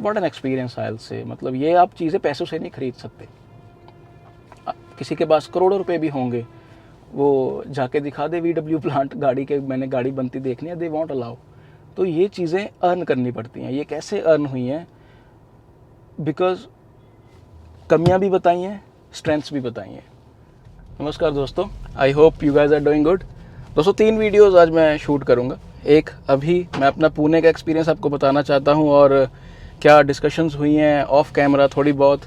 What an experience I will say. मतलब ये आप चीज़ें पैसों से नहीं खरीद सकते। किसी के पास करोड़ों रुपए भी होंगे, वो जाके दिखा दे VW प्लांट गाड़ी के, मैंने गाड़ी बनती देखनी है, दे वॉन्ट अलाउ। तो ये चीज़ें अर्न करनी पड़ती हैं। ये कैसे अर्न हुई हैं? बिकॉज कमियां भी बताई हैं, स्ट्रेंथ्स भी बताई हैं। नमस्कार दोस्तों, I hope you guys are doing good. दोस्तों 3 वीडियोज़ आज मैं शूट करूँगा। एक अभी मैं अपना पुणे का एक्सपीरियंस आपको बताना चाहता हूँ और क्या डिस्कशंस हुई हैं ऑफ कैमरा थोड़ी बहुत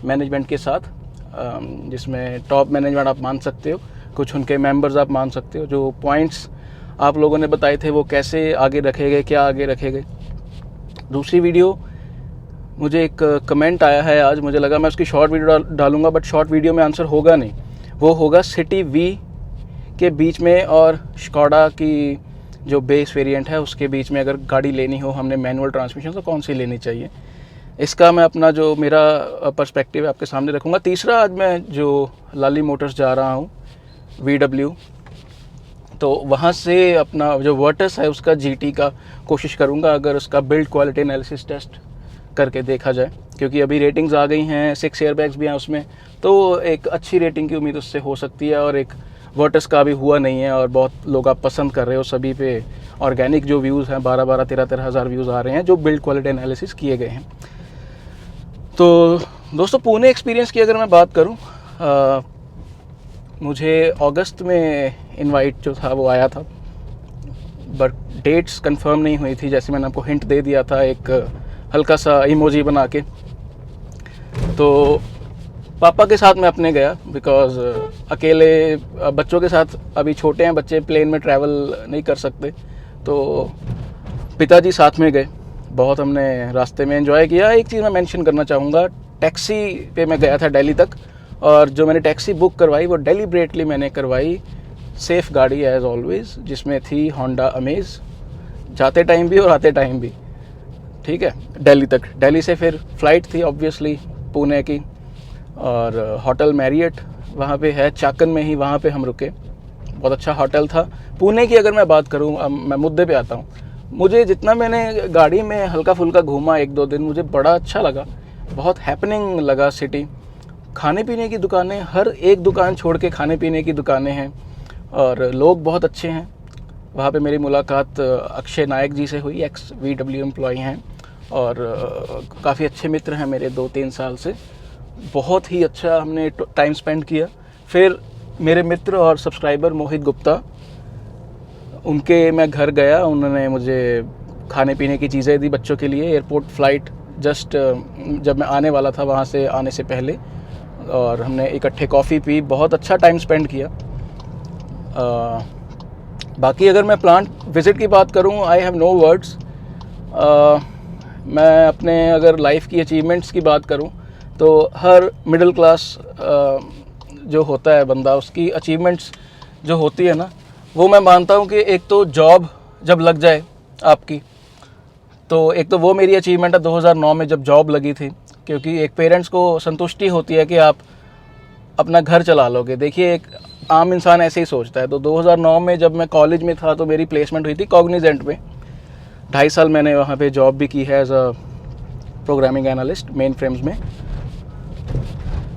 मैनेजमेंट के साथ, जिसमें टॉप मैनेजमेंट आप मान सकते हो, कुछ उनके मेंबर्स आप मान सकते हो। जो पॉइंट्स आप लोगों ने बताए थे वो कैसे आगे रखे गए, क्या आगे रखे गए। दूसरी वीडियो, मुझे एक कमेंट आया है आज, मुझे लगा मैं उसकी शॉर्ट वीडियो डालूंगा, बट शॉर्ट वीडियो में आंसर होगा नहीं। वो होगा सिटी वी के बीच में और स्कोडा की जो बेस वेरिएंट है उसके बीच में अगर गाड़ी लेनी हो हमने मैनुअल ट्रांसमिशन, तो कौन सी लेनी चाहिए। इसका मैं अपना जो मेरा पर्सपेक्टिव है आपके सामने रखूँगा। तीसरा, आज मैं जो लाली मोटर्स जा रहा हूँ VW, तो वहाँ से अपना जो वर्टस है उसका GT का कोशिश करूँगा, अगर उसका बिल्ड क्वालिटी एनालिसिस टेस्ट करके देखा जाए, क्योंकि अभी रेटिंग्स आ गई हैं, 6 एयरबैग्स भी हैं उसमें, तो एक अच्छी रेटिंग की उम्मीद उससे हो सकती है। और एक वर्टस का भी हुआ नहीं है और बहुत लोग आप पसंद कर रहे हो, सभी पे ऑर्गेनिक जो व्यूज़ हैं 12-12, 13-13 हज़ार व्यूज़ आ रहे हैं जो बिल्ड क्वालिटी एनालिसिस किए गए हैं। तो दोस्तों पुणे एक्सपीरियंस की अगर मैं बात करूं, मुझे अगस्त में इनवाइट जो था वो आया था, बट डेट्स कंफर्म नहीं हुई थी। जैसे मैंने आपको हिंट दे दिया था एक हल्का सा इमोजी बना के। तो पापा के साथ मैं अपने गया, बिकॉज अकेले बच्चों के साथ, अभी छोटे हैं बच्चे, प्लेन में ट्रैवल नहीं कर सकते, तो पिताजी साथ में गए। बहुत हमने रास्ते में एंजॉय किया। एक चीज़ मैं मेंशन करना चाहूँगा, टैक्सी पे मैं गया था दिल्ली तक, और जो मैंने टैक्सी बुक करवाई वो डेलिब्रेटली मैंने करवाई सेफ़ गाड़ी एज ऑलवेज़, जिसमें थी होंडा अमेज, जाते टाइम भी और आते टाइम भी। ठीक है, दिल्ली तक। दिल्ली से फिर फ़्लाइट थी ऑब्वियसली पुणे की, और होटल मैरियट वहाँ पे है चाकन में ही, वहाँ पे हम रुके। बहुत अच्छा होटल था। पुणे की अगर मैं बात करूँ, अब मैं मुद्दे पे आता हूँ। मुझे जितना मैंने गाड़ी में हल्का फुल्का घूमा 1-2 दिन, मुझे बड़ा अच्छा लगा, बहुत हैपनिंग लगा सिटी। खाने पीने की दुकानें, हर एक दुकान छोड़ के खाने पीने की दुकानें हैं, और लोग बहुत अच्छे हैं। वहाँ पे मेरी मुलाकात अक्षय नायक जी से हुई, एक्स VW एम्प्लॉय हैं, और काफ़ी अच्छे मित्र हैं मेरे 2-3 साल से। बहुत ही अच्छा हमने टाइम स्पेंड किया। फिर मेरे मित्र और सब्सक्राइबर मोहित गुप्ता, उनके मैं घर गया, उन्होंने मुझे खाने पीने की चीज़ें दी बच्चों के लिए। एयरपोर्ट फ़्लाइट जस्ट जब मैं आने वाला था वहाँ से आने से पहले, और हमने इकट्ठे कॉफ़ी पी, बहुत अच्छा टाइम स्पेंड किया। बाकी अगर मैं प्लांट विज़िट की बात करूँ, आई हैव नो वर्ड्स। मैं अपने अगर लाइफ की अचीवमेंट्स की बात करूँ, तो हर मिडिल क्लास जो होता है बंदा, उसकी अचीवमेंट्स जो होती है ना, वो मैं मानता हूँ कि एक तो जॉब जब लग जाए आपकी, तो एक तो वो मेरी अचीवमेंट है 2009 में जब जॉब लगी थी, क्योंकि एक पेरेंट्स को संतुष्टि होती है कि आप अपना घर चला लोगे। देखिए एक आम इंसान ऐसे ही सोचता है। तो 2009 में जब मैं कॉलेज में था तो मेरी प्लेसमेंट हुई थी कॉग्निजेंट में। 2.5 साल मैंने वहाँ पे जॉब भी की है as a programming analyst mainframes में।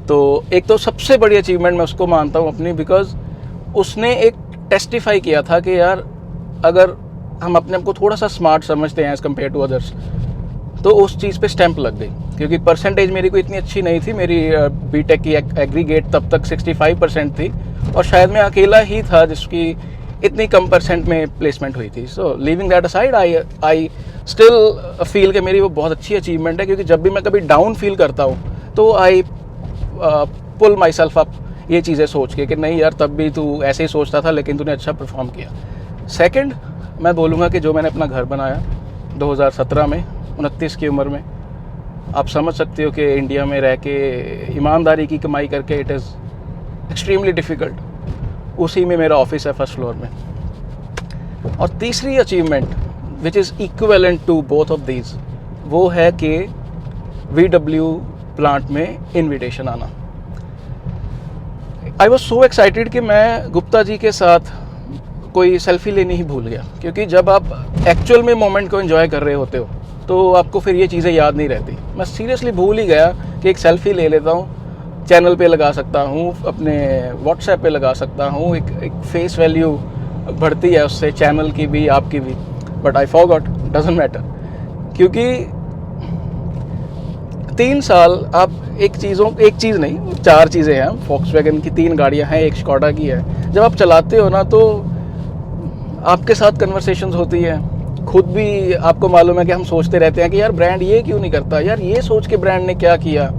तो एक तो सबसे बड़ी अचीवमेंट मैं उसको मानता हूँ अपनी, बिकॉज उसने एक टेस्टिफाई किया था कि यार अगर हम अपने आप को थोड़ा सा स्मार्ट समझते हैं एज़ कम्पेयर टू अदर्स, तो उस चीज़ पे स्टैंप लग गई। क्योंकि परसेंटेज मेरी को इतनी अच्छी नहीं थी, मेरी बीटेक की एग्रीगेट तब तक 65% थी, और शायद मैं अकेला ही था जिसकी इतनी कम परसेंट में प्लेसमेंट हुई थी। So leaving that aside, I still feel कि मेरी वो बहुत अच्छी अचीवमेंट है, क्योंकि जब भी मैं कभी डाउन फील करता हूँ तो आई पुल माई सेल्फ अप, ये चीज़ें सोच के कि नहीं यार तब भी तू ऐसे ही सोचता था लेकिन तूने अच्छा परफॉर्म किया। सेकंड, मैं बोलूँगा कि जो मैंने अपना घर बनाया 2017 में 29 की उम्र में, आप समझ सकते हो कि इंडिया में रह के ईमानदारी की कमाई करके इट इज़ एक्सट्रीमली डिफ़िकल्ट। उसी में मेरा ऑफिस है फर्स्ट फ्लोर में। और तीसरी achievement which is equivalent to both of these, वो है कि VW प्लांट में इनविटेशन आना। आई वॉज सो एक्साइटेड कि मैं गुप्ता जी के साथ कोई सेल्फी लेनी ही भूल गया, क्योंकि जब आप एक्चुअल में मोमेंट को एंजॉय कर रहे होते हो तो आपको फिर ये चीज़ें याद नहीं रहती। मैं सीरियसली भूल ही गया कि एक सेल्फ़ी ले लेता हूँ, चैनल पे लगा सकता हूँ, अपने व्हाट्सएप पे लगा सकता हूँ, एक फेस वैल्यू बढ़ती है उससे, चैनल की भी आपकी भी। But I forgot, doesn't matter, क्योंकि 3 साल आप एक चीज़ नहीं, 4 चीज़ें हैं। वॉक्सवैगन की 3 गाड़ियाँ हैं, एक स्कॉडा की है। जब आप चलाते हो ना तो आपके साथ कन्वर्सेशंस होती है। खुद भी आपको मालूम है कि हम सोचते रहते हैं कि यार ब्रांड ये क्यों नहीं करता, यार ये सोच के ब्रांड ने क्या किया,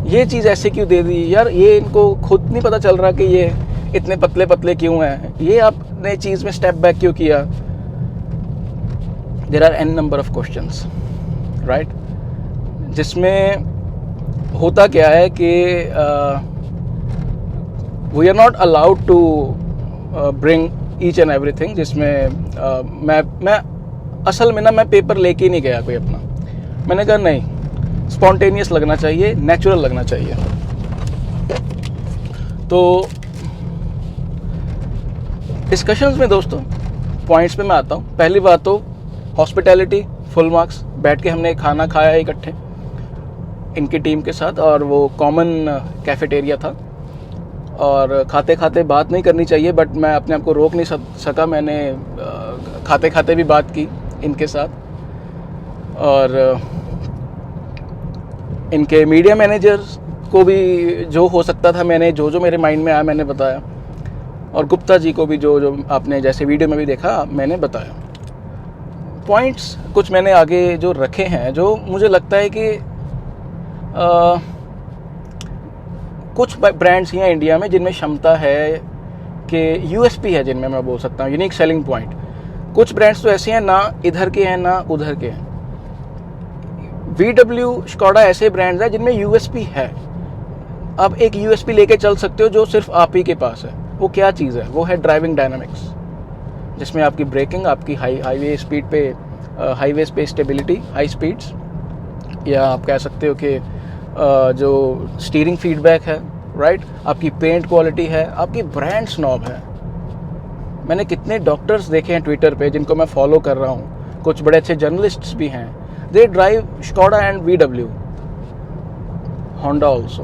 ये चीज़ ऐसे क्यों दे दी, यार ये इनको खुद नहीं पता चल रहा कि ये इतने पतले पतले क्यों हैं, ये आपने चीज़ में स्टेप बैक क्यों किया। There are an number of questions, right, जिसमें होता क्या है कि we are not allowed to bring each and everything, जिसमें मैं असल में ना मैं पेपर लेके ही नहीं गया कोई अपना। मैंने कहा नहीं, स्पॉन्टेनियस लगना चाहिए, नेचुरल लगना चाहिए। तो डिस्कशंस में दोस्तों पॉइंट्स पे मैं आता हूँ। पहली बात तो हॉस्पिटैलिटी फुल मार्क्स, बैठ के हमने खाना खाया इकट्ठे इनकी टीम के साथ, और वो कॉमन कैफेटेरिया था, और खाते खाते बात नहीं करनी चाहिए बट मैं अपने आप को रोक नहीं सका। मैंने खाते खाते भी बात की इनके साथ, और इनके मीडिया मैनेजर्स को भी जो हो सकता था मैंने, जो मेरे माइंड में आया मैंने बताया, और गुप्ता जी को भी जो आपने जैसे वीडियो में भी देखा मैंने बताया। पॉइंट्स कुछ मैंने आगे जो रखे हैं, जो मुझे लगता है कि कुछ ब्रांड्स ही हैं इंडिया में जिनमें क्षमता है कि यूएसपी है, जिनमें मैं बोल सकता हूँ यूनिक सेलिंग पॉइंट। कुछ ब्रांड्स तो ऐसे हैं ना इधर के हैं ना उधर के हैं। VW स्कॉडा ऐसे ब्रांड्स हैं जिनमें यूएसपी है। आप एक यूएसपी लेके चल सकते हो जो सिर्फ आप ही के पास है। वो क्या चीज़ है? वो है ड्राइविंग डायनामिक्स, जिसमें आपकी ब्रेकिंग, आपकी हाईवे स्पीड पे, हाईवेज पे स्टेबिलिटी, हाई स्पीड्स, या आप कह सकते हो कि जो स्टीयरिंग फीडबैक है, राइट, आपकी पेंट क्वालिटी है, आपकी ब्रांड स्नॉब है। मैंने कितने डॉक्टर्स देखे हैं ट्विटर पे जिनको मैं फॉलो कर रहा हूँ, कुछ बड़े अच्छे जर्नलिस्ट्स भी हैं, they drive Skoda and VW, Honda also.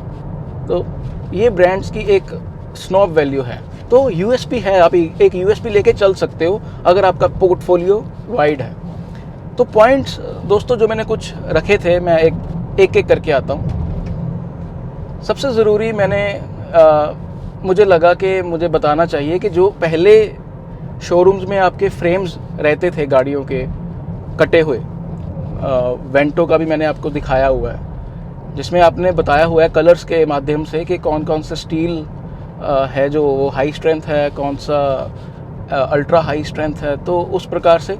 तो ये ब्रांड्स की एक स्नॉब वैल्यू है। तो यूएसपी है, आप एक यूएसपी लेके चल सकते हो अगर आपका पोर्टफोलियो वाइड है। तो पॉइंट्स दोस्तों जो मैंने कुछ रखे थे, मैं एक करके आता हूँ। सबसे ज़रूरी मुझे लगा कि मुझे बताना चाहिए कि जो पहले शोरूम्स में आपके फ्रेम्स रहते थे गाड़ियों के कटे हुए, वेंटो का भी मैंने आपको दिखाया हुआ है, जिसमें आपने बताया हुआ है कलर्स के माध्यम से कि कौन कौन सा स्टील है जो हाई स्ट्रेंथ है, कौन सा अल्ट्रा हाई स्ट्रेंथ है। तो उस प्रकार से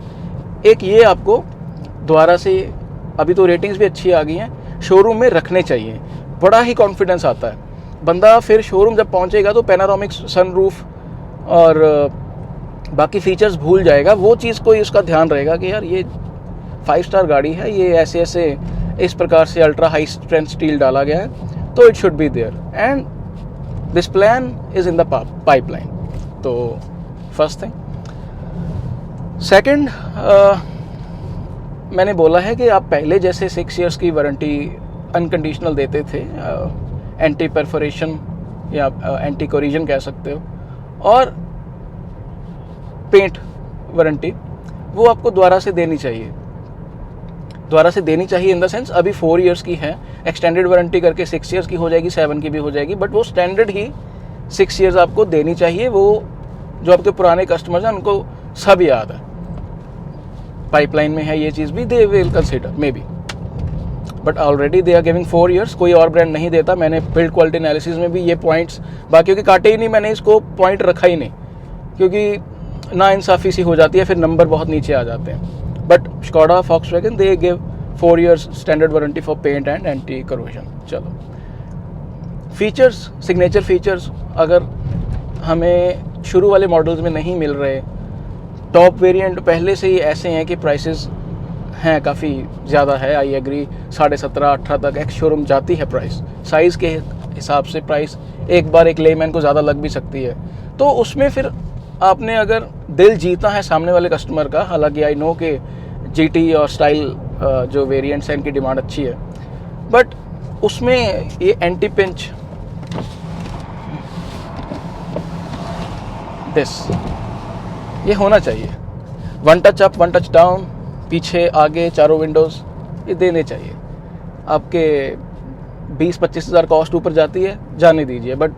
एक ये आपको दोबारा से, अभी तो रेटिंग्स भी अच्छी आ गई हैं, शोरूम में रखने चाहिए। बड़ा ही कॉन्फिडेंस आता है बंदा फिर शोरूम जब पहुंचेगा तो पैनारोमिक सनरूफ और बाकी फीचर्स भूल जाएगा। वो चीज़ कोई उसका ध्यान रहेगा कि यार ये 5 स्टार गाड़ी है, ये ऐसे ऐसे इस प्रकार से अल्ट्रा हाई स्ट्रेंथ स्टील डाला गया है, तो it should be there and this plan is in the pipeline. तो फर्स्ट थिंग। सेकंड, मैंने बोला है कि आप पहले जैसे 6 इयर्स की वारंटी अनकंडीशनल देते थे, एंटी परफोरेशन या एंटी कोरिजन कह सकते हो, और पेंट वारंटी वो आपको दोबारा से देनी चाहिए। दोबारा से देनी चाहिए इन द सेंस, अभी 4 इयर्स की है, एक्सटेंडेड वारंटी करके 6 इयर्स की हो जाएगी, 7 की भी हो जाएगी, बट वो स्टैंडर्ड ही 6 इयर्स आपको देनी चाहिए। वो जो आपके पुराने कस्टमर्स हैं उनको सब याद है, पाइपलाइन में है ये चीज़ भी, they will consider maybe, but already they are giving 4 years. कोई और ब्रांड नहीं देता। मैंने बिल्ड क्वालिटी एनालिसिस में भी ये पॉइंट्स बाकियों के काटे ही नहीं, मैंने इसको पॉइंट रखा ही नहीं, क्योंकि नाइंसाफ़ी सी हो जाती है, फिर नंबर बहुत नीचे आ जाते हैं। But Skoda, Volkswagen, they give 4 years standard warranty for paint and anti corrosion. चलो, फीचर्स, सिग्नेचर फीचर्स अगर हमें शुरू वाले मॉडल्स में नहीं मिल रहे, टॉप वेरिएंट पहले से ही ऐसे हैं कि प्राइसेस हैं काफ़ी ज़्यादा है, आई एग्री, 17.5-18 तक एक्स शोरूम जाती है प्राइस। साइज़ के हिसाब से प्राइस एक बार एक लेमैन को ज़्यादा लग भी सकती है। तो उसमें फिर आपने अगर दिल जीतना है सामने वाले कस्टमर का, हालांकि आई नो कि GT और स्टाइल जो वेरिएंट्स हैं इनकी डिमांड अच्छी है, बट उसमें ये एंटी पिंच दिस ये होना चाहिए, one touch up one touch down, पीछे आगे चारों विंडोज़ ये देने चाहिए। आपके 20-25 हज़ार कॉस्ट ऊपर जाती है, जाने दीजिए, बट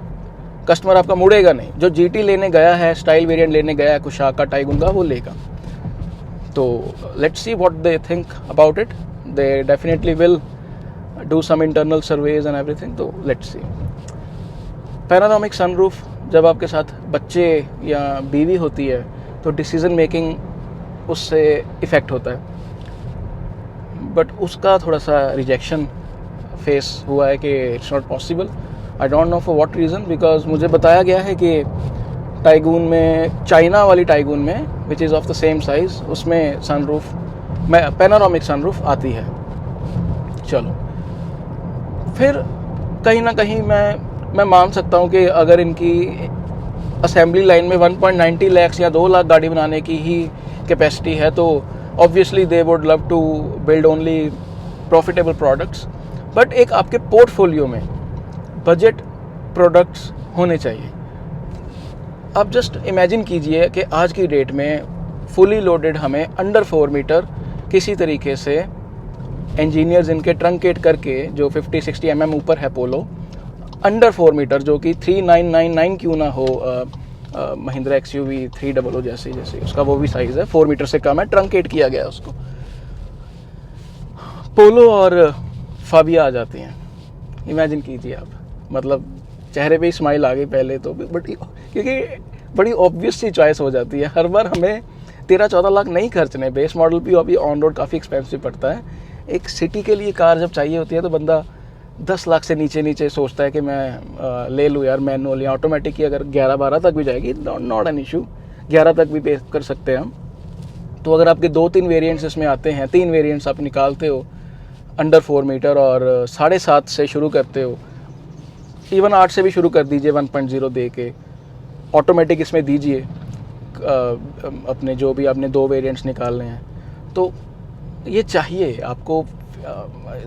कस्टमर आपका मुड़ेगा नहीं। जो GT लेने गया है, स्टाइल वेरिएंट लेने गया है कुशाका टाइगून का, वो लेगा। तो let's see what they think about it, they definitely will do some internal surveys and everything, तो लेट्स सी। पैनारोमिक सनरूफ, जब आपके साथ बच्चे या बीवी होती है तो डिसीजन मेकिंग उससे इफ़ेक्ट होता है, बट उसका थोड़ा सा रिजेक्शन फेस हुआ है कि it's not possible. I don't know for what reason, because मुझे बताया गया है कि टाइगून में, चाइना वाली टाइगून में which is of the same size, उसमें सनरूफ में पैनारोमिक सनरूफ आती है। चलो फिर कहीं ना कहीं मैं मान सकता हूँ कि अगर इनकी असेंबली लाइन में 1.90 लाख या 2 लाख गाड़ी बनाने की ही कैपेसिटी है, तो obviously they would love to build only profitable products, but एक आपके पोर्टफोलियो में बजट प्रोडक्ट्स होने चाहिए। आप जस्ट इमेजिन कीजिए कि आज की डेट में फुली लोडेड हमें अंडर 4 मीटर किसी तरीके से इंजीनियर्स इनके ट्रंकेट करके, जो 50-60 mm ऊपर है पोलो, अंडर 4 मीटर जो कि 3999 क्यों ना हो, महिंद्रा XUV 300 जैसे उसका वो भी साइज़ है, 4 मीटर से कम है, ट्रंकेट किया गया है उसको। पोलो और फाबिया आ जाती हैं, इमेजिन कीजिए आप, मतलब चेहरे पे ही स्माइल आ गई पहले तो, बट क्योंकि बड़ी ऑब्वियस सी चॉइस हो जाती है। हर बार हमें 13-14 लाख नहीं खर्चने, बेस मॉडल भी अभी ऑन रोड काफ़ी एक्सपेंसिव पड़ता है। एक सिटी के लिए कार जब चाहिए होती है तो बंदा 10 लाख से नीचे सोचता है कि मैं ले लूँ यार मैनुअल या ऑटोमेटिक की, अगर 11-12 तक भी जाएगी नॉट एन इशू, 11 तक भी पे कर सकते हैं हम। तो अगर आपके 2-3 वेरिएंट्स इसमें आते हैं, 3 वेरिएंट्स आप निकालते हो अंडर 4 मीटर और 7.5 से शुरू करते हो, इवन 8 से भी शुरू कर दीजिए 1.0 दे के, ऑटोमेटिक इसमें दीजिए अपने जो भी आपने 2 वेरिएंट्स निकालने हैं, तो ये चाहिए आपको।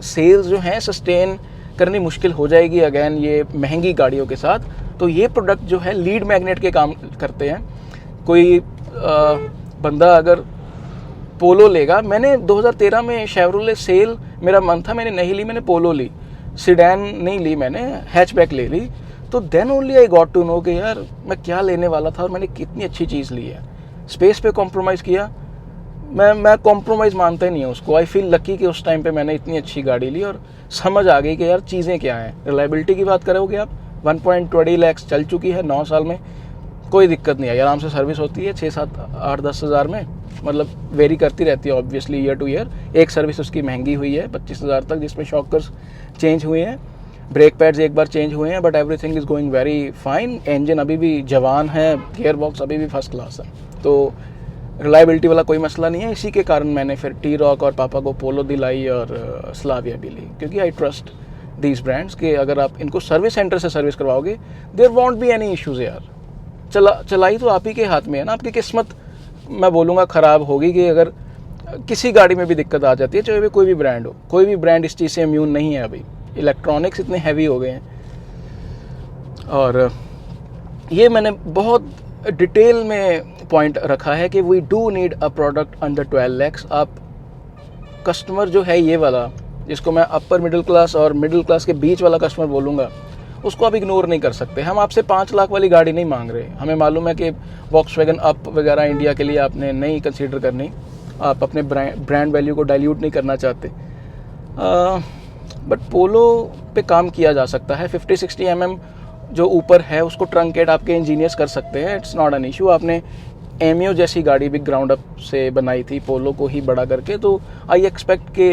सेल्स जो हैं सस्टेन करनी मुश्किल हो जाएगी अगेन ये महंगी गाड़ियों के साथ। तो ये प्रोडक्ट जो है लीड मैग्नेट के काम करते हैं। कोई बंदा अगर पोलो लेगा, मैंने 2013 में शेवरोले सेल मेरा मन था, मैंने नहीं ली, मैंने पोलो ली, सिडैन नहीं ली, मैंने हैचबैक ले ली। तो then only I got to know कि यार मैं क्या लेने वाला था और मैंने कितनी अच्छी चीज़ ली है। स्पेस पे कॉम्प्रोमाइज़ किया, मैं कॉम्प्रोमाइज़ मानता ही नहीं है उसको। आई फील लकी कि उस टाइम पे मैंने इतनी अच्छी गाड़ी ली और समझ आ गई कि यार चीज़ें क्या हैं। रिलायबिलिटी की बात करोगे आप, 1.20 लाख चल चुकी है 9 साल में, कोई दिक्कत नहीं आई, आराम से सर्विस होती है 6-7-8-10 हज़ार में, मतलब वेरी करती रहती है ऑब्वियसली ईयर टू ईयर। एक सर्विस उसकी महंगी हुई है 25 हज़ार तक, जिसमें शॉकर्स चेंज हुए हैं, ब्रेक पैड्स एक बार चेंज हुए हैं, but everything is going very fine. Engine अभी भी जवान है, गियर बॉक्स अभी भी फर्स्ट क्लास है, तो रिलायबिलिटी वाला कोई मसला नहीं है। इसी के कारण मैंने फिर T-Roc और पापा को पोलो दिलाई और स्लाविया भी ली, क्योंकि आई ट्रस्ट दीज ब्रांड्स के अगर आप इनको सर्विस सेंटर से सर्विस करवाओगे there won't be any issues यार। चलाई तो आप ही के हाथ में है ना, आपकी किस्मत मैं बोलूँगा ख़राब होगी कि अगर किसी गाड़ी में भी दिक्कत आ जाती है, चाहे वे कोई भी ब्रांड हो, कोई भी ब्रांड इस चीज़ से इम्यून नहीं है। अभी इलेक्ट्रॉनिक्स इतने हैवी हो गए हैं, और ये मैंने बहुत डिटेल में पॉइंट रखा है कि we do need a product under 12 lakhs। आप कस्टमर जो है ये वाला, जिसको मैं अपर मिडिल क्लास और मिडिल क्लास के बीच वाला कस्टमर बोलूँगा, उसको आप इग्नोर नहीं कर सकते। हम आपसे 5 लाख वाली गाड़ी नहीं मांग रहे। हमें मालूम है कि वॉक्सवैगन अप वगैरह इंडिया के लिए आपने नहीं कंसीडर करनी, आप अपने ब्रांड वैल्यू को डाइल्यूट नहीं करना चाहते, बट पोलो पे काम किया जा सकता है। 50-60 mm जो ऊपर है उसको ट्रंकेट आपके इंजीनियर्स कर सकते हैं, इट्स नॉट एन इशू। आपने एमियो जैसी गाड़ी भी ग्राउंड अप से बनाई थी पोलो को ही बड़ा करके, तो आई एक्सपेक्ट के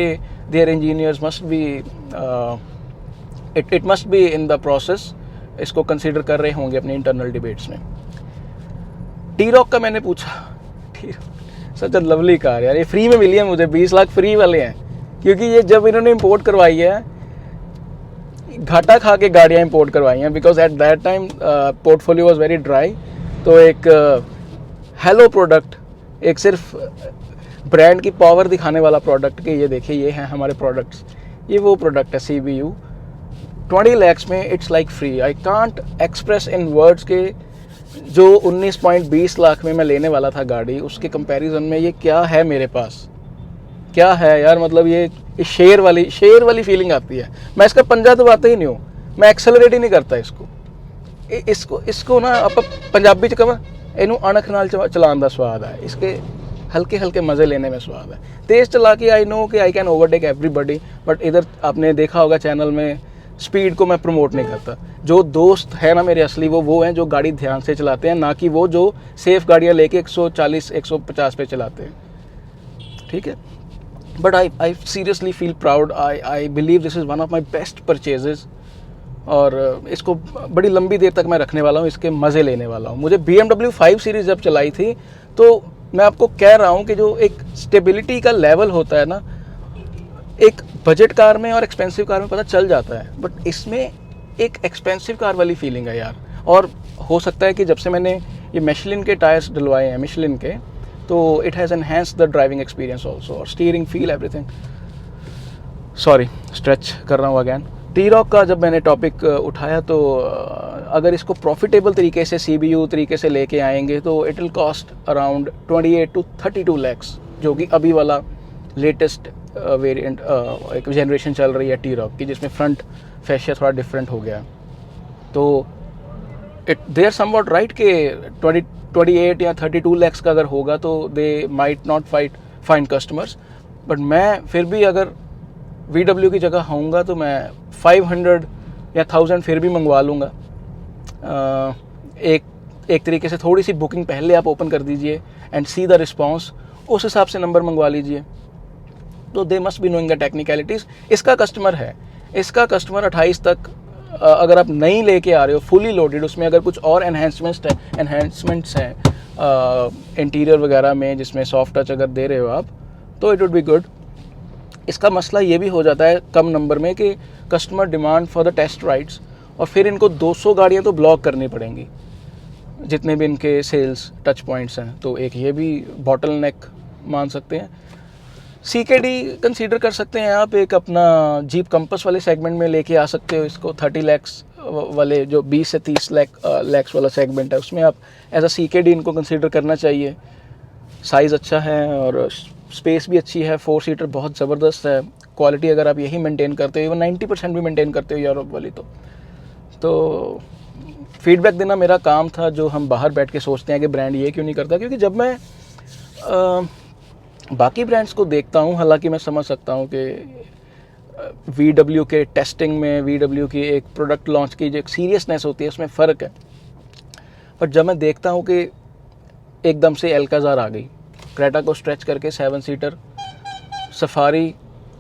their engineers must be it must be in the process, इसको कंसीडर कर रहे होंगे अपने इंटरनल डिबेट्स में। T-Roc का मैंने पूछा, सच अ लवली कार यार, ये फ्री में मिली है मुझे, 20 लाख फ्री वाले हैं, क्योंकि ये जब इन्होंने इंपोर्ट करवाई है, घाटा खा के गाड़ियाँ इंपोर्ट करवाई हैं, because at that time portfolio was very dry. तो एक हेलो प्रोडक्ट, एक सिर्फ ब्रांड की पावर दिखाने वाला प्रोडक्ट कि ये देखिए ये हैं हमारे प्रोडक्ट्स, ये वो प्रोडक्ट है CBU 20 lakhs में, it's like free. I can't express in words के जो 19.20 लाख में मैं लेने वाला था गाड़ी, उसके कंपैरिजन में ये क्या है मेरे पास, क्या है यार। मतलब ये शेर वाली फीलिंग आती है। मैं इसका पंजा दबाता ही नहीं हूँ, मैं एक्सेलरेट ही नहीं करता इसको ना आप पंजाबी च कह इनू अणख नाल चलाने का स्वाद है, इसके हल्के हल्के मज़े लेने में स्वाद है। तेज़ चला के आई नो कि I can overtake everybody, but इधर आपने देखा होगा चैनल में स्पीड को मैं प्रमोट नहीं करता। जो दोस्त है ना मेरे असली, वो हैं जो गाड़ी ध्यान से चलाते हैं, ना कि वो जो सेफ़ गाड़ियाँ लेके 140 150 पे चलाते हैं, ठीक है। But I seriously feel proud, I believe this is one of my best purchases, और इसको बड़ी लंबी देर तक मैं रखने वाला हूँ, इसके मज़े लेने वाला हूँ। मुझे BMW 5 सीरीज़ जब चलाई थी, तो मैं आपको कह रहा हूँ कि जो एक स्टेबिलिटी का लेवल होता है ना, एक बजट कार में और एक्सपेंसिव कार में पता चल जाता है, बट इसमें एक एक्सपेंसिव कार वाली फीलिंग है यार। और हो सकता है कि जब से मैंने ये मिशेलिन के टायर्स डलवाए हैं, मिशेलिन के, तो it has enhanced the driving experience also, और steering feel everything. Sorry, stretch कर रहा हूँ अगैन। T-Roc का जब मैंने टॉपिक उठाया, तो अगर इसको प्रॉफिटेबल तरीके से CBU तरीके से लेके आएंगे तो it will cost around 28 to 32 lakhs, जो कि अभी वाला लेटेस्ट वेरिएंट एक जनरेशन चल रही है T-Roc की, जिसमें फ्रंट फैशिया थोड़ा डिफरेंट हो गया। तो दे आर समवॉट राइट कि 28 या 32 lakhs का अगर होगा तो they might not find customers, but मैं फिर भी अगर VW की जगह होऊंगा तो मैं 500 या 1000 फिर भी मंगवा लूँगा। एक तरीके से थोड़ी सी बुकिंग पहले आप ओपन कर दीजिए एंड सी द रिस्पॉन्स, उस हिसाब से नंबर मंगवा लीजिए। तो they must be knowing the technicalities. इसका कस्टमर है, इसका कस्टमर 28 तक अगर आप नहीं लेके आ रहे हो फुली लोडेड, उसमें अगर कुछ और एनहेंसमेंट्स हैं इंटीरियर वगैरह में, जिसमें सॉफ्ट टच अगर दे रहे हो आप, तो इट वुड बी गुड। इसका मसला ये भी हो जाता है कम नंबर में कि customer demand for the test rides, और फिर इनको 200 गाड़ियाँ तो ब्लॉक करनी पड़ेंगी जितने भी इनके सेल्स टच पॉइंट्स हैं। तो एक ये भी बॉटल नेक मान सकते हैं। CKD कंसीडर कर सकते हैं आप, एक अपना जीप कंपस वाले सेगमेंट में लेके आ सकते हो इसको। 30 lakhs वाले जो 20 से 30 lakhs वाला सेगमेंट है, उसमें आप एज अ CKD इनको कंसीडर करना चाहिए। साइज़ अच्छा है और स्पेस भी अच्छी है, 4 सीटर बहुत ज़बरदस्त है। क्वालिटी अगर आप यही मेंटेन करते हो, 90% भी मेंटेन करते हो यूरोप वाली, तो फीडबैक देना मेरा काम था, जो हम बाहर बैठ के सोचते हैं कि ब्रांड ये क्यों नहीं करता। क्योंकि जब मैं बाकी ब्रांड्स को देखता हूँ, हालांकि मैं समझ सकता हूँ कि VW के टेस्टिंग में, VW की एक प्रोडक्ट लॉन्च की जो एक सीरियसनेस होती है, उसमें फ़र्क है। पर जब मैं देखता हूँ कि एकदम से एल्काज़ार आ गई, क्रेटा को स्ट्रेच करके 7 सीटर, सफारी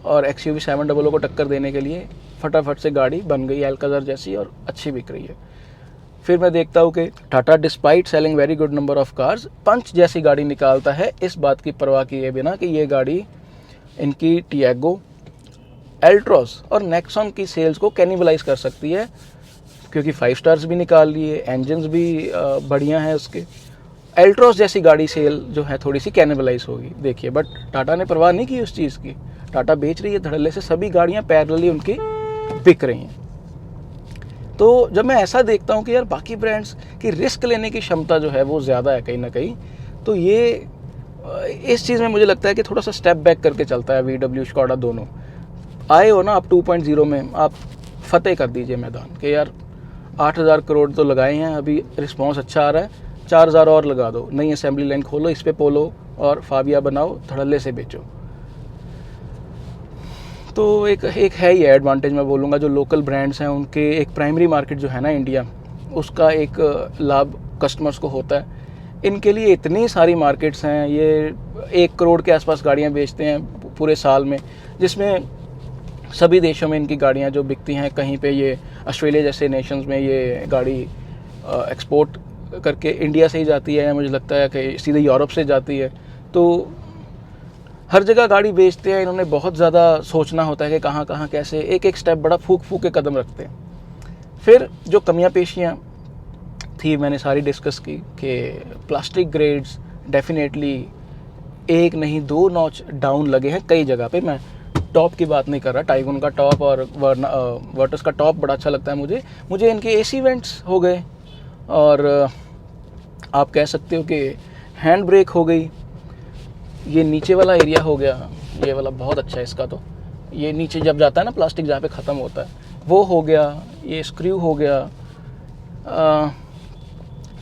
और XUV 700 को टक्कर देने के लिए फटाफट से गाड़ी बन गई एल्काज़ार जैसी, और अच्छी बिक रही है। फिर मैं देखता हूँ कि Tata despite selling very good number of cars, Punch जैसी गाड़ी निकालता है, इस बात की परवाह किए बिना कि ये गाड़ी इनकी टियागो, एल्ट्रॉस और नेक्सॉन की सेल्स को कैनिबलाइज कर सकती है, क्योंकि 5 स्टार्स भी निकाल लिए, इंजन्स भी बढ़िया हैं उसके। एल्ट्रॉस जैसी गाड़ी सेल जो है थोड़ी सी कैनिबलाइज होगी, देखिए। बट टाटा ने परवाह नहीं की उस चीज़ की, टाटा बेच रही है धड़ल्ले से, सभी गाड़ियाँ पैरेलली उनकी बिक रही हैं। तो जब मैं ऐसा देखता हूँ कि यार बाकी ब्रांड्स की रिस्क लेने की क्षमता जो है वो ज़्यादा है कहीं ना कहीं, तो ये इस चीज़ में मुझे लगता है कि थोड़ा सा स्टेप बैक करके चलता है। VW स्कोडा दोनों आए हो ना आप 2.0 में, आप फतेह कर दीजिए मैदान कि यार 8000 करोड़ तो लगाए हैं, अभी रिस्पॉन्स अच्छा आ रहा है, 4000 और लगा दो, नई असेंबली लाइन खोलो, इस पे पोलो और फाबिया बनाओ, धड़ल्ले से बेचो। तो एक है ही एडवांटेज, मैं बोलूँगा जो लोकल ब्रांड्स हैं उनके एक प्राइमरी मार्केट जो है ना इंडिया, उसका एक लाभ कस्टमर्स को होता है। इनके लिए इतनी सारी मार्केट्स हैं, ये 1 करोड़ के आसपास गाड़ियाँ बेचते हैं पूरे साल में, जिसमें सभी देशों में इनकी गाड़ियाँ जो बिकती हैं, कहीं पे ये ऑस्ट्रेलिया जैसे नेशंस में ये गाड़ी एक्सपोर्ट करके इंडिया से ही जाती है, मुझे लगता है कि सीधे यूरोप से जाती है। तो हर जगह गाड़ी बेचते हैं, इन्होंने बहुत ज़्यादा सोचना होता है कि कहाँ कहाँ कैसे, एक एक स्टेप बड़ा फूक के कदम रखते हैं। फिर जो कमियाँ पेशियाँ थी मैंने सारी डिस्कस की कि प्लास्टिक ग्रेड्स डेफिनेटली एक नहीं 2 नॉच डाउन लगे हैं कई जगह पे। मैं टॉप की बात नहीं कर रहा, टाइगुन का टॉप और वर्टस का टॉप बड़ा अच्छा लगता है मुझे इनके एसी वेंट्स हो गए, और आप कह सकते हो कि हैंड ब्रेक हो गई, ये नीचे वाला एरिया हो गया, ये वाला बहुत अच्छा है इसका, तो ये नीचे जब जाता है ना प्लास्टिक जहाँ पे ख़त्म होता है वो हो गया, ये स्क्रू हो गया,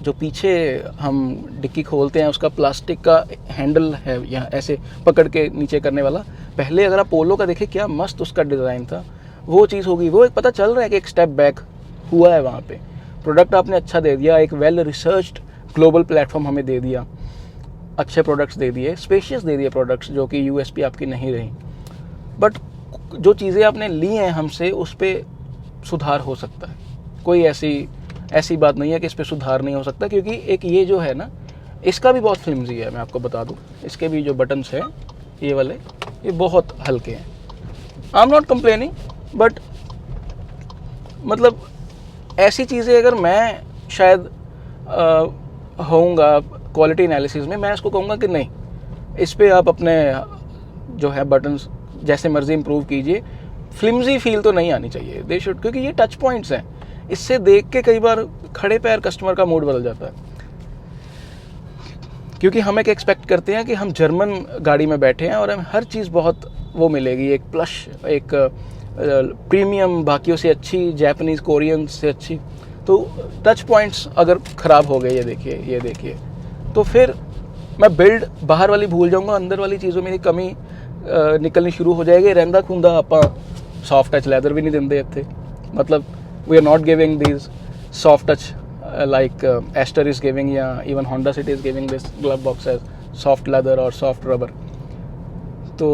जो पीछे हम डिक्की खोलते हैं उसका प्लास्टिक का हैंडल है यहाँ ऐसे पकड़ के नीचे करने वाला, पहले अगर आप पोलो का देखें क्या मस्त उसका डिज़ाइन था, वो चीज़ होगी। वो एक पता चल रहा है कि एक स्टेप बैक हुआ है वहाँ पे। प्रोडक्ट आपने अच्छा दे दिया, एक वेल रिसर्च्ड ग्लोबल प्लेटफॉर्म हमें दे दिया, अच्छे प्रोडक्ट्स दे दिए, स्पेशियस दे दिए प्रोडक्ट्स, जो कि यूएसपी आपकी नहीं रही। बट जो चीज़ें आपने ली हैं हमसे उस पर सुधार हो सकता है, कोई ऐसी बात नहीं है कि इस पर सुधार नहीं हो सकता, क्योंकि एक ये जो है ना इसका भी बहुत फ्लिमजी है, मैं आपको बता दूं। इसके भी जो बटन्स हैं ये वाले, ये बहुत हल्के हैं। आई एम नॉट कंप्लेनिंग, बट मतलब ऐसी चीज़ें अगर मैं शायद होऊंगा क्वालिटी एनालिसिस में, मैं इसको कहूँगा कि नहीं, इस पर आप अपने जो है बटन्स जैसे मर्जी इंप्रूव कीजिए, फ्लिमजी फील तो नहीं आनी चाहिए दे शुड, क्योंकि ये टच पॉइंट्स हैं, इससे देख के कई बार खड़े पैर कस्टमर का मूड बदल जाता है, क्योंकि हम एक एक्सपेक्ट करते हैं कि हम जर्मन गाड़ी में बैठे हैं और हमें हर चीज़ बहुत वो मिलेगी, एक प्लश, एक प्रीमियम, बाकियों से अच्छी, जापानीज़ कोरियन से अच्छी। तो टच पॉइंट्स अगर ख़राब हो गए, ये देखिए, तो फिर मैं बिल्ड बाहर वाली भूल जाऊंगा, अंदर वाली चीज़ों में कमी निकलनी शुरू हो जाएगी। रहंदा खुंदा आप सॉफ्ट टच लैदर भी नहीं देंगे इत्थे, मतलब we are not giving these soft touch like Aster is giving, या even Honda City is giving this glove box as soft leather और soft rubber। तो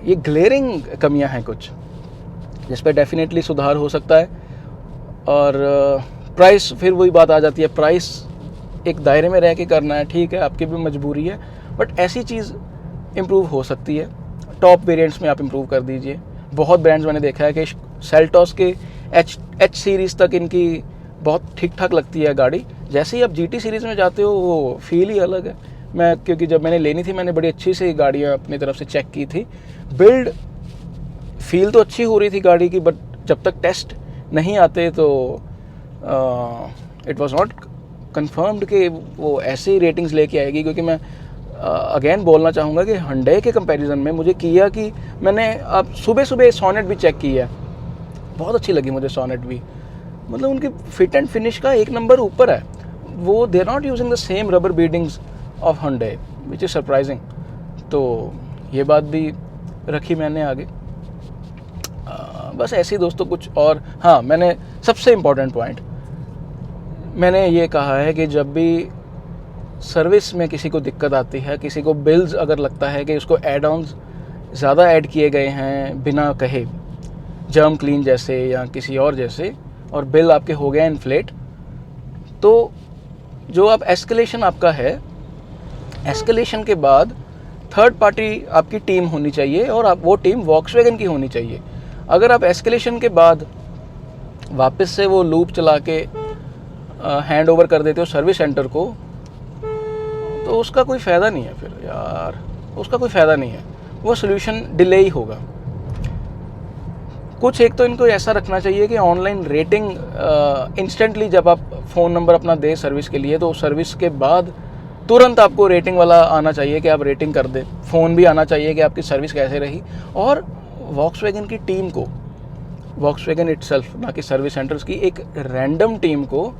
ये ग्लेयरिंग कमियां हैं कुछ, जिस पर डेफिनेटली सुधार हो सकता है। और प्राइस, फिर वही बात आ जाती है, प्राइस एक दायरे में रह के करना है, ठीक है, आपकी भी मजबूरी है, बट ऐसी चीज़ इम्प्रूव हो सकती है। टॉप वेरिएंट्स में आप इम्प्रूव कर दीजिए। बहुत ब्रांड्स मैंने देखा है कि सेल्टॉस के एच सीरीज़ तक इनकी बहुत ठीक ठाक लगती है गाड़ी, जैसे ही आप जीटी सीरीज़ में जाते हो वो फील ही अलग है। मैं क्योंकि जब मैंने लेनी थी मैंने बड़ी अच्छी सी गाड़ियाँ अपनी तरफ से चेक की थी, बिल्ड फील तो अच्छी हो रही थी गाड़ी की, बट जब तक टेस्ट नहीं आते तो इट वाज नॉट कंफर्म्ड कि वो ऐसे ही रेटिंग्स लेके आएगी। क्योंकि मैं अगेन बोलना चाहूँगा कि Hyundai के कंपैरिजन में मुझे किया कि मैंने अब सुबह सोनेट भी चेक की है, बहुत अच्छी लगी मुझे सोनेट भी, मतलब उनकी फिट एंड फिनिश का एक नंबर ऊपर है। वो they are not using the same rubber beadings of Hyundai, which is surprising. तो ये बात भी रखी मैंने आगे। बस ऐसे ही दोस्तों कुछ और। हाँ, मैंने सबसे इम्पोर्टेंट पॉइंट मैंने ये कहा है कि जब भी सर्विस में किसी को दिक्कत आती है, किसी को बिल्स अगर लगता है कि उसको एड ऑन्स ज़्यादा ऐड किए गए हैं बिना कहे, जर्म क्लीन जैसे या किसी और जैसे, और बिल आपके हो गया इन्फ्लेट, तो जो आप एस्केलेशन आपका है, एस्केलेशन के बाद थर्ड पार्टी आपकी टीम होनी चाहिए, और आप वो टीम वॉक्सवैगन की होनी चाहिए। अगर आप एस्केलेशन के बाद वापस से वो लूप चला के हैंड ओवर कर देते हो सर्विस सेंटर को, तो उसका कोई फ़ायदा नहीं है। फिर यार उसका कोई फ़ायदा नहीं है, वो सोल्यूशन डिले ही होगा। कुछ एक तो इनको ऐसा रखना चाहिए कि ऑनलाइन रेटिंग इंस्टेंटली जब आप फ़ोन नंबर अपना दें सर्विस के लिए, तो सर्विस के बाद तुरंत आपको रेटिंग वाला आना चाहिए कि आप रेटिंग कर दें। फ़ोन भी आना चाहिए कि आपकी सर्विस कैसे रही, और वॉक्सवैगन की टीम को, वॉक्सवैगन इटसेल्फ, ना कि सर्विस सेंटर्स की एक रैंडम टीम को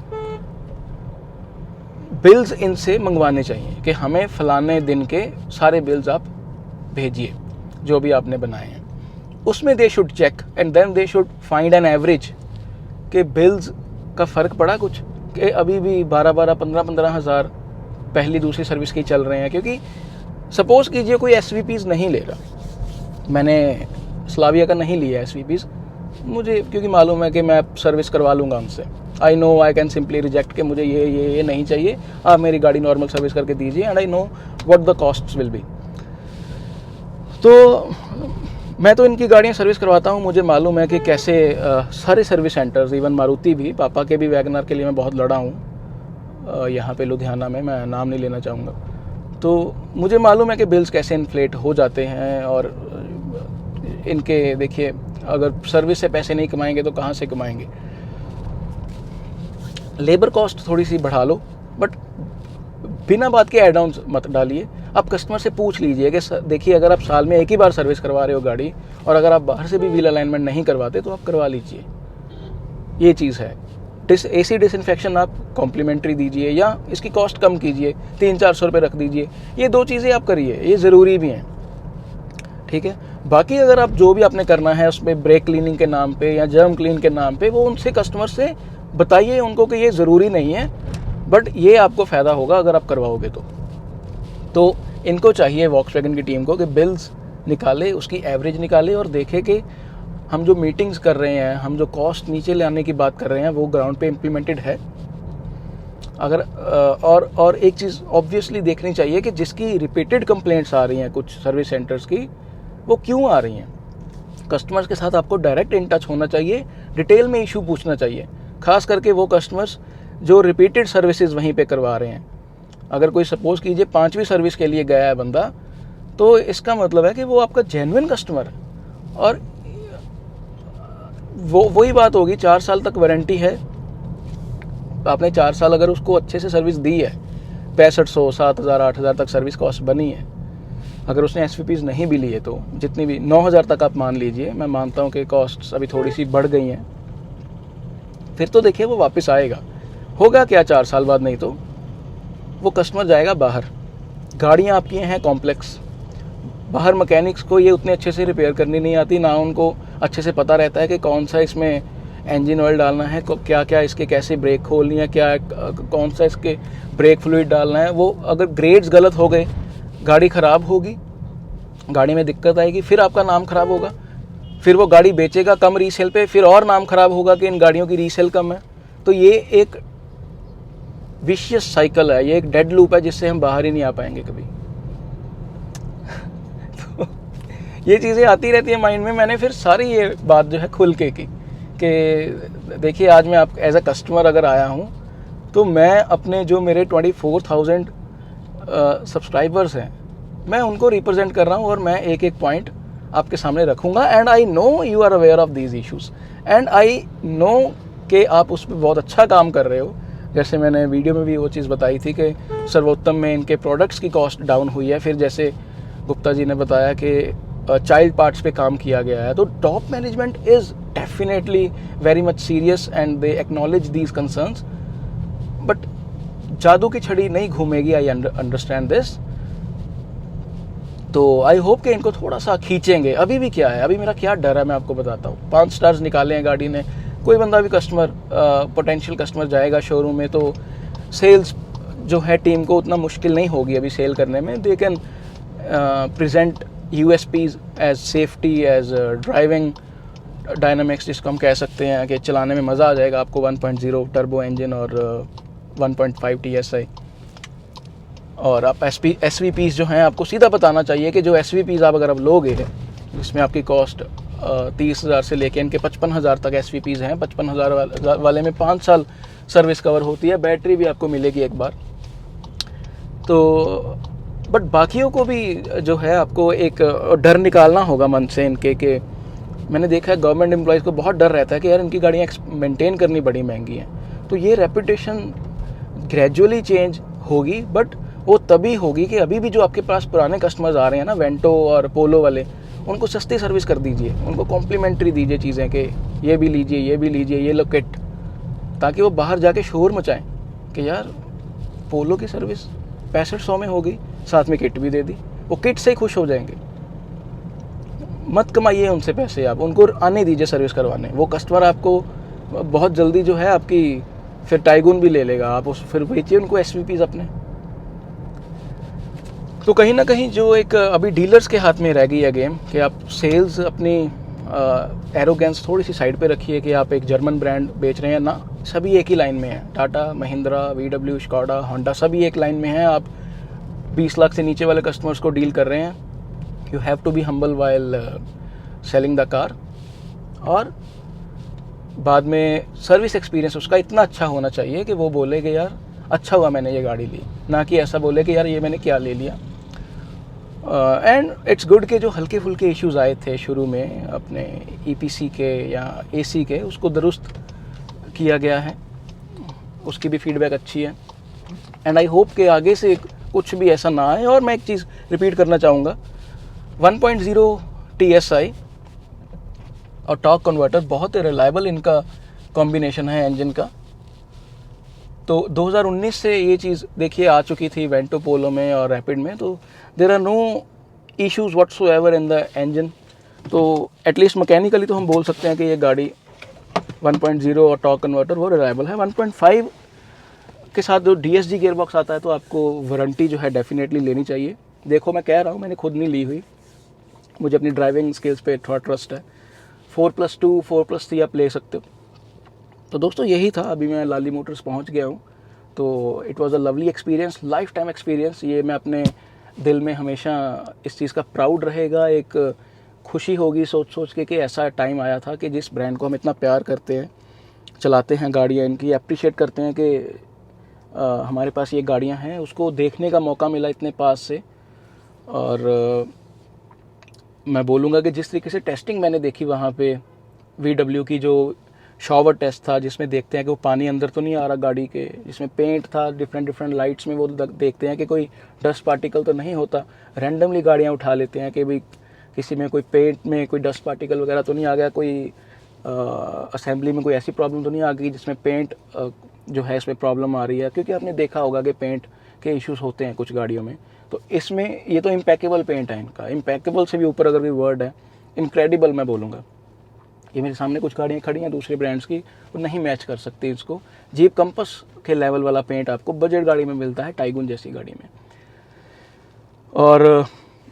बिल्स इनसे मंगवाने चाहिए कि हमें फ़लाने दिन के सारे बिल्स आप भेजिए जो भी आपने बनाए हैं। उसमें they should check and then they should find an average कि बिल्स का फ़र्क पड़ा कुछ, कि अभी भी 12-12, 15-15 हज़ार पहली दूसरी सर्विस के चल रहे हैं। क्योंकि सपोज़ कीजिए कोई SVPs नहीं ले रहा, मैंने स्लाविया का नहीं लिया SVPs, मुझे क्योंकि मालूम है कि मैं सर्विस करवा लूँगा उनसे। I know I can simply reject के मुझे ये नहीं चाहिए, आप मेरी गाड़ी नॉर्मल सर्विस करके दीजिए, and I know what the costs will be. तो मैं तो इनकी गाड़ियाँ सर्विस करवाता हूँ, मुझे मालूम है कि कैसे सारे सर्विस सेंटर्स, इवन मारुति भी, पापा के भी वैगनर के लिए मैं बहुत लड़ा हूँ यहाँ पे लुधियाना में, मैं नाम नहीं लेना चाहूँगा। तो मुझे मालूम है कि बिल्स कैसे इन्फ्लेट हो जाते हैं, और इनके देखिए अगर सर्विस से पैसे नहीं कमाएंगे तो कहाँ से कमाएंगे। लेबर कॉस्ट थोड़ी सी बढ़ा लो, बट बिना बात के एड ऑन्स मत डालिए। आप कस्टमर से पूछ लीजिए कि देखिए अगर आप साल में एक ही बार सर्विस करवा रहे हो गाड़ी, और अगर आप बाहर से भी व्हील अलाइनमेंट नहीं करवाते तो आप करवा लीजिए। ये चीज़ है। एसी डिसइंफेक्शन आप कॉम्प्लीमेंट्री दीजिए या इसकी कॉस्ट कम कीजिए, 300-400 रुपये रख दीजिए। ये 2 चीज़ें आप करिए, ये ज़रूरी भी हैं, ठीक है। बाकी अगर आप जो भी आपने करना है उसमें ब्रेक क्लीनिंग के नाम पे या जर्म क्लीन के नाम पे, वो उनसे कस्टमर से बताइए उनको कि ये ज़रूरी नहीं है, बट ये आपको फ़ायदा होगा अगर आप करवाओगे तो इनको चाहिए वॉक्सवैगन की टीम को कि बिल्स निकाले, उसकी एवरेज निकाले और देखे कि हम जो मीटिंग्स कर रहे हैं, हम जो कॉस्ट नीचे लाने की बात कर रहे हैं, वो ग्राउंड पे इम्प्लीमेंटेड है। अगर और एक चीज़ ऑब्वियसली देखनी चाहिए कि जिसकी रिपीटेड कंप्लेंट्स आ रही हैं कुछ सर्विस सेंटर्स की, वो क्यों आ रही हैं। कस्टमर्स के साथ आपको डायरेक्ट इन टच होना चाहिए, डिटेल में इशू पूछना चाहिए, खास करके वो कस्टमर्स जो रिपीटेड सर्विसेज वहीं पे करवा रहे हैं। अगर कोई सपोज कीजिए 5वीं सर्विस के लिए गया है बंदा, तो इसका मतलब है कि वो आपका जेन्युइन कस्टमर है। और वही बात होगी, 4 साल तक वारंटी है, आपने 4 साल अगर उसको अच्छे से सर्विस दी है, 6500, 7000, 8000 तक सर्विस कॉस्ट बनी है। अगर उसने एसवीपीज़ नहीं भी लिए तो जितनी भी 9000 तक आप मान लीजिए, मैं मानता हूँ कि कॉस्ट अभी थोड़ी सी बढ़ गई हैं, फिर तो देखिए वो वापस आएगा। होगा क्या 4 साल बाद, नहीं तो वो कस्टमर जाएगा बाहर। गाड़ियाँ आपकी हैं कॉम्प्लेक्स, बाहर मैकेनिक्स को ये उतने अच्छे से रिपेयर करनी नहीं आती, ना उनको अच्छे से पता रहता है कि कौन सा इसमें इंजन ऑयल डालना है, क्या क्या इसके कैसे ब्रेक खोलनी है, क्या कौन सा इसके ब्रेक फ्लूइड डालना है। वो अगर ग्रेड्स गलत हो गए, गाड़ी ख़राब होगी, गाड़ी में दिक्कत आएगी, फिर आपका नाम ख़राब होगा, फिर वो गाड़ी बेचेगा कम रीसेल पे, फिर और नाम ख़राब होगा कि इन गाड़ियों की रीसेल कम है। तो ये एक विशियस साइकिल है, ये एक डेड लूप है जिससे हम बाहर ही नहीं आ पाएंगे कभी। तो ये चीज़ें आती रहती है माइंड में। मैंने फिर सारी ये बात जो है खुल के की कि देखिए आज मैं आप एज अ कस्टमर अगर आया हूँ, तो मैं अपने जो मेरे 24,000 सब्सक्राइबर्स हैं, मैं उनको रिप्रेजेंट कर रहा हूँ, और मैं एक एक पॉइंट आपके सामने रखूँगा। And I know you are aware of these issues, and I know कि आप उस पर बहुत अच्छा काम कर रहे हो। जैसे मैंने वीडियो में भी वो चीज़ बताई थी कि सर्वोत्तम में इनके प्रोडक्ट्स की कॉस्ट डाउन हुई है। फिर जैसे गुप्ता जी ने बताया कि चाइल्ड पार्ट्स पे काम किया गया है। तो top management is definitely very much serious and they acknowledge these concerns, but जादू की छड़ी नहीं घूमेगी, आई अंडरस्टैंड दिस। तो आई होप कि इनको थोड़ा सा खींचेंगे। अभी भी क्या है, अभी मेरा क्या डर है मैं आपको बताता हूँ। 5 स्टार्स निकाले हैं गाड़ी ने, कोई बंदा भी कस्टमर पोटेंशियल कस्टमर जाएगा शोरूम में, तो सेल्स जो है टीम को उतना मुश्किल नहीं होगी अभी सेल करने में। They can present USPs as safety, as driving dynamics, जिसको हम कह सकते हैं कि चलाने में मज़ा आ जाएगा आपको। 1.0 टर्बो इंजन और 1.5 TSI। और आप SVPs जो हैं आपको सीधा बताना चाहिए कि जो SVPs आप अगर आप लोगे, जिसमें आपकी कॉस्ट 30,000 से लेके इनके 55,000 तक SVPs हैं। 55,000 वाले में 5 साल सर्विस कवर होती है, बैटरी भी आपको मिलेगी एक बार। तो बट बाकियों को भी जो है आपको एक डर निकालना होगा मन से इनके, कि मैंने देखा है गवर्नमेंट एम्प्लॉयज़ को बहुत डर रहता है कि यार इनकी गाड़ियाँ मेंटेन करनी बड़ी महंगी हैं। तो ये रेपुटेशन ग्रेजुअली चेंज होगी, बट वो तभी होगी कि अभी भी जो आपके पास पुराने कस्टमर्स आ रहे हैं ना, वेंटो और पोलो वाले, उनको सस्ती सर्विस कर दीजिए, उनको कॉम्प्लीमेंट्री दीजिए चीज़ें कि ये भी लीजिए, ये भी लीजिए, ये लो किट, ताकि वो बाहर जाके शोर मचाएं कि यार पोलो की सर्विस 6500 में हो गई, साथ में किट भी दे दी। वो किट से ही खुश हो जाएंगे। मत कमाइए उनसे पैसे, आप उनको आने दीजिए सर्विस करवाने। वो कस्टमर आपको बहुत जल्दी जो है आपकी फिर टाइगून भी ले लेगा, आप उस फिर बेचिए उनको SVPs अपने। तो कहीं ना कहीं जो एक अभी डीलर्स के हाथ में रह गई है गेम, कि आप सेल्स अपनी एरोगेंस थोड़ी सी साइड पे रखिए कि आप एक जर्मन ब्रांड बेच रहे हैं ना, सभी एक ही लाइन में है। Tata, Mahindra, VW, Skoda, Honda सभी एक लाइन में हैं। आप 20 लाख से नीचे वाले कस्टमर्स को डील कर रहे हैं। You have to be humble while selling the car. और बाद में सर्विस एक्सपीरियंस उसका इतना अच्छा होना चाहिए कि वो बोले कि यार अच्छा हुआ मैंने ये गाड़ी ली, ना कि ऐसा बोले कि यार ये मैंने क्या ले लिया। एंड इट्स गुड कि जो हल्के फुल्के इश्यूज़ आए थे शुरू में अपने EPC के या AC के, उसको दुरुस्त किया गया है, उसकी भी फीडबैक अच्छी है। एंड आई होप कि आगे से कुछ भी ऐसा ना आए। और मैं एक चीज़ रिपीट करना चाहूँगा, 1.0 TSI और टॉर्क कन्वर्टर बहुत ही रिलायबल इनका कॉम्बिनेशन है इंजन का। तो 2019 से ये चीज़ देखिए आ चुकी थी वेंटो पोलो में और रैपिड में, तो there are no issues whatsoever in the engine. तो एटलीस्ट मैकेनिकली तो हम बोल सकते हैं कि ये गाड़ी 1.0 और टॉर्क कन्वर्टर वो रिलायबल है। 1.5 के साथ जो DSG गियर बॉक्स आता है तो आपको वारंटी जो है डेफिनेटली लेनी चाहिए। देखो मैं कह रहा हूँ, मैंने खुद नहीं ली हुई, मुझे अपनी ड्राइविंग स्किल्स पे थोड़ा ट्रस्ट है। 4+2 4+3 आप ले सकते हो। तो दोस्तों यही था, अभी मैं लाली मोटर्स पहुंच गया हूं। तो it was a lovely experience, life time experience. ये मैं अपने दिल में हमेशा इस चीज़ का प्राउड रहेगा, एक खुशी होगी सोच सोच के कि ऐसा टाइम आया था कि जिस ब्रांड को हम इतना प्यार करते हैं, चलाते हैं गाड़ियाँ इनकी, अप्रिशिएट करते हैं कि हमारे पास ये गाड़ियाँ हैं, उसको देखने का मौका मिला इतने पास से। और मैं बोलूँगा कि जिस तरीके से टेस्टिंग मैंने देखी वहाँ पे, VW की जो शॉवर टेस्ट था जिसमें देखते हैं कि वो पानी अंदर तो नहीं आ रहा गाड़ी के, जिसमें पेंट था डिफरेंट लाइट्स में, वो देखते हैं कि कोई डस्ट पार्टिकल तो नहीं होता। रैंडमली गाड़ियाँ उठा लेते हैं कि भाई किसी में कोई पेंट में कोई डस्ट पार्टिकल वगैरह तो नहीं आ गया, कोई असेंबली में कोई ऐसी प्रॉब्लम तो नहीं आ गई जिसमें पेंट जो है इसमें प्रॉब्लम आ रही है। क्योंकि आपने देखा होगा कि पेंट के इश्यूज़ होते हैं कुछ गाड़ियों में। तो इसमें ये तो इम्पेकेबल पेंट है इनका, इम्पेकेबल से भी ऊपर अगर कोई वर्ड है, इनक्रेडिबल मैं बोलूँगा। ये मेरे सामने कुछ गाड़ियाँ खड़ी हैं दूसरे ब्रांड्स की, वो नहीं मैच कर सकती इसको। जीप कंपस के लेवल वाला पेंट आपको बजट गाड़ी में मिलता है, टाइगुन जैसी गाड़ी में। और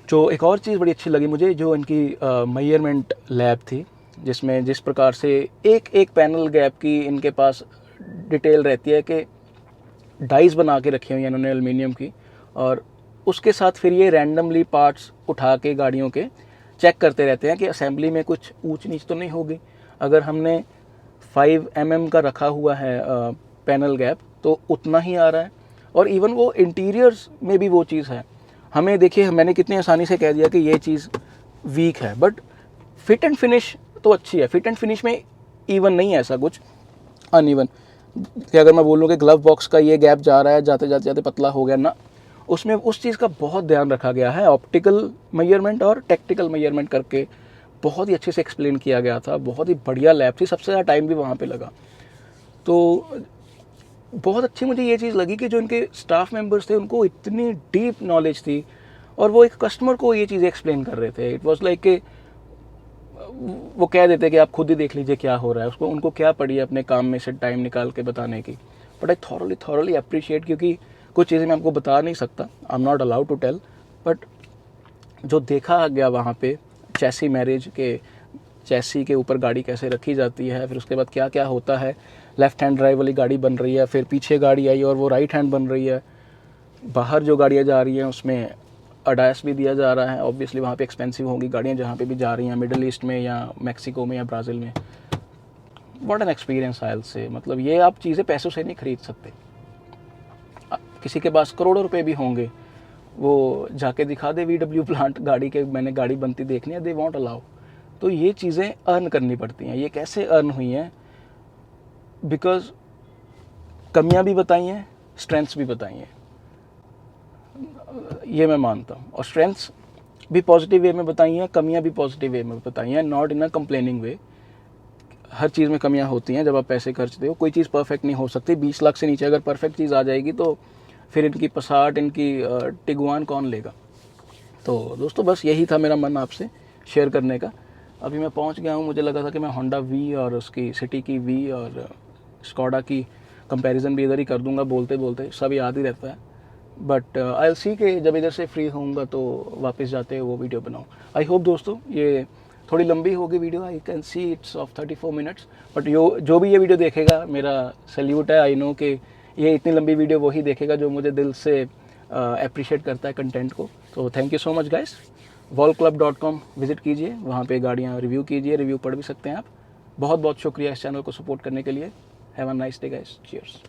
जो एक और चीज़ बड़ी अच्छी लगी मुझे, जो इनकी मेजरमेंट लैब थी, जिसमें जिस प्रकार से एक एक पैनल गैप की इनके पास डिटेल रहती है कि डाइस बना के रखी हुई हैं इन्होंने एल्युमिनियम की, और उसके साथ फिर ये रैंडमली पार्ट्स उठा के गाड़ियों के चेक करते रहते हैं कि असेंबली में कुछ ऊंच नीच तो नहीं होगी। अगर हमने 5 mm का रखा हुआ है पैनल गैप तो उतना ही आ रहा है। और इवन वो इंटीरियर्स में भी वो चीज़ है। हमें देखिए, मैंने कितनी आसानी से कह दिया कि ये चीज़ वीक है, बट फिट एंड फिनिश तो अच्छी है। फिट एंड फिनिश में इवन नहीं है ऐसा कुछ अनइवन कि अगर मैं बोलूँ कि ग्लव बॉक्स का ये गैप जा रहा है, जाते जाते जाते पतला हो गया ना, उसमें उस चीज़ का बहुत ध्यान रखा गया है। ऑप्टिकल मेजरमेंट और टेक्टिकल मेजरमेंट करके बहुत ही अच्छे से एक्सप्लेन किया गया था। बहुत ही बढ़िया लैब थी, सबसे ज़्यादा टाइम भी वहाँ पे लगा। तो बहुत अच्छी मुझे ये चीज़ लगी कि जो इनके स्टाफ मेंबर्स थे उनको इतनी डीप नॉलेज थी, और वो एक कस्टमर को ये चीज़ें एक्सप्लेन कर रहे थे। इट वॉज लाइक कि वो कह देते कि आप खुद ही देख लीजिए क्या हो रहा है, उसको उनको क्या पड़ी है अपने काम में से टाइम निकाल के बताने की। बट आई थॉरली अप्रिशिएट, क्योंकि कुछ चीज़ें मैं आपको बता नहीं सकता, I am not allowed to tell, but जो देखा गया वहाँ पे चैसी मैरिज के, चैसी के ऊपर गाड़ी कैसे रखी जाती है, फिर उसके बाद क्या क्या होता है, लेफ्ट हैंड ड्राइव वाली गाड़ी बन रही है, फिर पीछे गाड़ी आई और वो राइट हैंड बन रही है, बाहर जो गाड़ियाँ जा रही हैं उसमें अडास भी दिया जा रहा है। ऑब्वियसली वहाँ पे एक्सपेंसिव होंगी गाड़ियाँ जहाँ पे भी जा रही हैं, मिडल ईस्ट में या मैक्सिको में या ब्राज़ील में। व्हाट एन एक्सपीरियंस आयल से, मतलब ये आप चीज़ें पैसों से नहीं खरीद सकते। किसी के पास करोड़ों रुपए भी होंगे, वो जाके दिखा दे VW प्लांट गाड़ी के, मैंने गाड़ी बनती देखनी है, दे वॉन्ट अलाउ। तो ये चीज़ें अर्न करनी पड़ती हैं। ये कैसे अर्न हुई हैं? बिकॉज कमियां भी बताई हैं, स्ट्रेंथ्स भी बताई हैं, ये मैं मानता हूँ। और स्ट्रेंथ्स भी पॉजिटिव वे में बताई हैं, कमियां भी पॉजिटिव वे में बताई हैं, नॉट इन अ कंप्लेनिंग वे। हर चीज़ में कमियां होती हैं जब आप पैसे खर्चते हो, कोई चीज़ परफेक्ट नहीं हो सकती। 20 लाख से नीचे अगर परफेक्ट चीज़ आ जाएगी तो फिर इनकी पसाट, इनकी टिगुआन कौन लेगा। तो दोस्तों बस यही था मेरा मन आपसे शेयर करने का। अभी मैं पहुंच गया हूं, मुझे लगा था कि मैं होंडा वी और उसकी सिटी की वी और स्कोडा की कंपैरिजन भी इधर ही कर दूंगा, बोलते बोलते सब याद ही रहता है। बट आई विल सी कि जब इधर से फ्री होऊंगा तो वापस जाते वो वीडियो बनाऊँ। आई होप दोस्तों ये थोड़ी लंबी होगी video, I can see it's of 34 minutes, but जो भी ये वीडियो देखेगा मेरा सैल्यूट है। आई नो कि ये इतनी लंबी वीडियो वही देखेगा जो मुझे दिल से अप्रिशिएट करता है कंटेंट को। तो thank you so much guys. volclub.com visit कीजिए, वहाँ पे गाड़ियाँ रिव्यू कीजिए, रिव्यू पढ़ भी सकते हैं आप। बहुत बहुत शुक्रिया इस चैनल को सपोर्ट करने के लिए। Have a nice day guys, cheers.